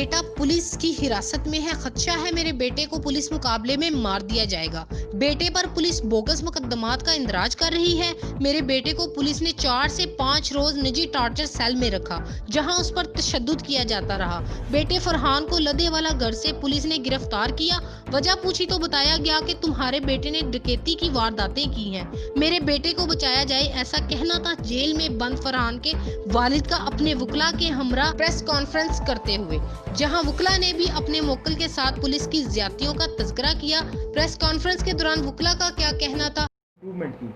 बेटा पुलिस की हिरासत में है, खदशा है मेरे बेटे को पुलिस मुकाबले में मार दिया जाएगा। बेटे पर पुलिस बोगस मुकदमात का इंदराज कर रही है। मेरे बेटे को पुलिस ने 4 से 5 रोज निजी टॉर्चर सेल में रखा, जहां उस पर तशद्दुद किया जाता रहा। बेटे फरहान को लदेवाला घर से पुलिस ने गिरफ्तार किया। वजह पूछी तो बताया गया कि तुम्हारे बेटे ने डकैती की वारदातें की हैं। मेरे बेटे को बचाया जाए, ऐसा कहना था जेल में बंद फरहान के वालिद का अपने वकला के हमरा प्रेस कॉन्फ्रेंस करते हुए, जहां वकला ने भी अपने मुवक्किल के साथ पुलिस की ज्यादतियों का तज़किरा किया। प्रेस कॉन्फ्रेंस के दौरान वकला का क्या कहना था? इम्प्रूवमेंट की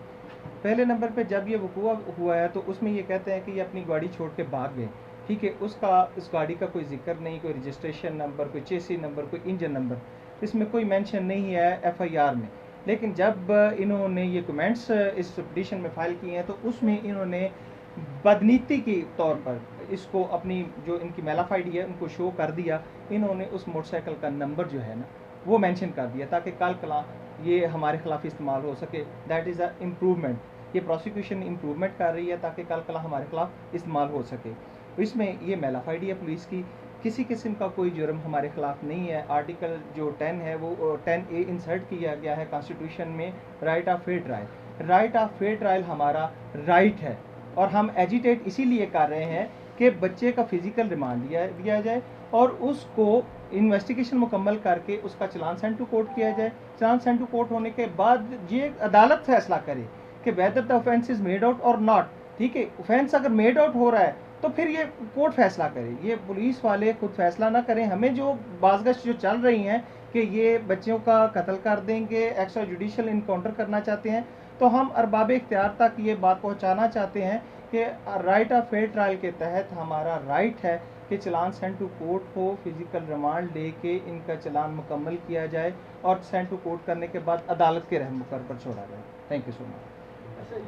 पहले नंबर पे जब ये वकूआ हुआ है तो उसमें ये कहते हैं कि ये अपनी गाड़ी छोड़ के भाग गए। ठीक है, उसका इस गाड़ी का कोई जिक्र नहीं, कोई रजिस्ट्रेशन नंबर, कोई चेसी नंबर, कोई इंजन नंबर, इसमें कोई मेंशन नहीं है एफआईआर में। लेकिन जब इन्होंने ये कमेंट्स इस पिटीशन में फाइल किए हैं तो उसमें इन्होंने बदनीति के तौर पर इसको अपनी जो इनकी मेलाफाइड है उनको शो कर दिया। इन्होंने उस मोटरसाइकिल का नंबर जो है ना वो मेंशन कर दिया ताकि कल कला ये हमारे खिलाफ इस्तेमाल हो सके। That is a improvement. ये प्रोसिक्यूशन इम्प्रूवमेंट कर रही है ताकि कल कला हमारे खिलाफ इस्तेमाल हो सके। तो इसमें ये मेलाफाइड है पुलिस की, किसी किस्म का कोई जुर्म हमारे खिलाफ नहीं है। आर्टिकल जो 10 है वो 10A इंसर्ट किया गया है कॉन्स्टिट्यूशन में, right of fair trial. Right of fair trial हमारा राइट है और हम एजिटेट इसीलिए कर रहे हैं कि बच्चे का फिजिकल रिमांड दिया जाए और उसको इन्वेस्टिगेशन मुकम्मल करके उसका चलान सेंड टू कोर्ट किया जाए। चलान सेंड टू कोर्ट होने के बाद ये अदालत फैसला करे कि whether the offence is made out और नॉट। ठीक है, ऑफेंस अगर मेड आउट हो रहा है तो फिर ये कोर्ट फैसला करे, ये पुलिस वाले खुद फैसला ना करें। हमें जो बाज़गश जो चल रही हैं कि ये बच्चों का कत्ल कर देंगे, एक्स्ट्रा जुडिशल इनकाउंटर करना चाहते हैं, तो हम अरबाब इख्तियार तक ये बात पहुंचाना चाहते हैं कि राइट ऑफ फेयर ट्रायल के तहत हमारा राइट है कि चलान सेंड टू कोर्ट हो, फिजिकल रिमांड लेके इनका चलान मुकम्मल किया जाए और सेंड टू कोर्ट करने के बाद अदालत के रहम मुकर पर छोड़ा जाए। Thank you so much.